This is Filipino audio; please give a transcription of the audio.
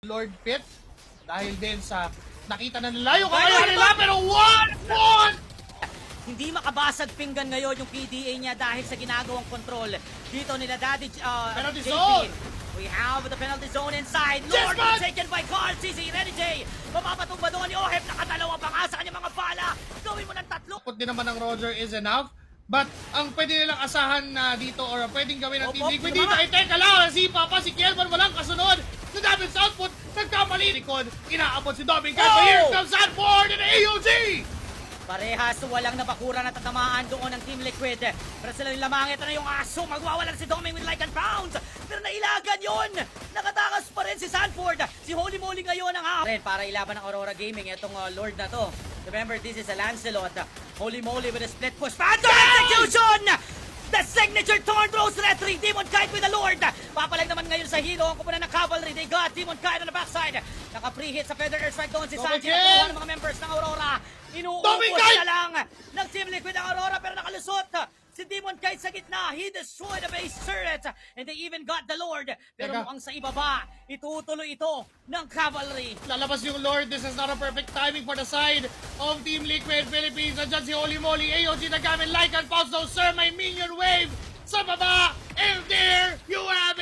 Lord Pit dahil din sa nakita na nila yung kakayahan nila pero 1-1! Hindi makabasag pinggan ngayon yung PDA niya dahil sa ginagawang control dito nila Daddy Penalty JP. zone! We have the penalty zone inside. Yes, Lord man! taken by Carl. CC Ready J. Mapapatumba doon ni Ohep. Nakadalawa pa nga sa kanyang mga bala. Gawin mo ng tatlo. Put din naman ng Roger is enough. But ang pwede nilang asahan na dito or pwedeng gawin ng Team Liquid dito ay teka lang, si Papa, si Kielman walang kasunod. Sa damage output, nagkamali likod. Inaabot si Dominic. But here comes Sanford and AOG! Parehas walang nabakura na tatamaan doon ng Team Liquid. Pero sila yung lamang. Ito na yung aso. Magwawala na si Doming with like and pounds. Pero nailagan yun. Nakatakas pa rin si Sanford. Si Holy Moly ngayon ang para ilaban ng Aurora Gaming. Itong Lord na to. Remember, this is a Lancelot. Holy Moly with a split push. Phantom execution! The signature torn throws retry. Demon Kite with the Lord. Papalag naman ngayon sa hero. Ang kupunan ng Cavalry. They got Demon Kite on the backside. Naka-pre-hit sa Feather Airstrike doon si Sanji. Nakuha ng mga members ng Aurora. Inuupos na lang ng Team Liquid ang Aurora pero nakalusot. Si Demon Kite sa gitna. He destroyed the base turret. And they even got the Lord. Pero mukhang sa ibaba, itutuloy ito ng Cavalry. Lalabas yung Lord. This is not a perfect timing for the side of Team Liquid Philippines. Nandiyan si Holy Moly. AOG nagamit like and pause. No sir, may minion wave sa baba. And there you have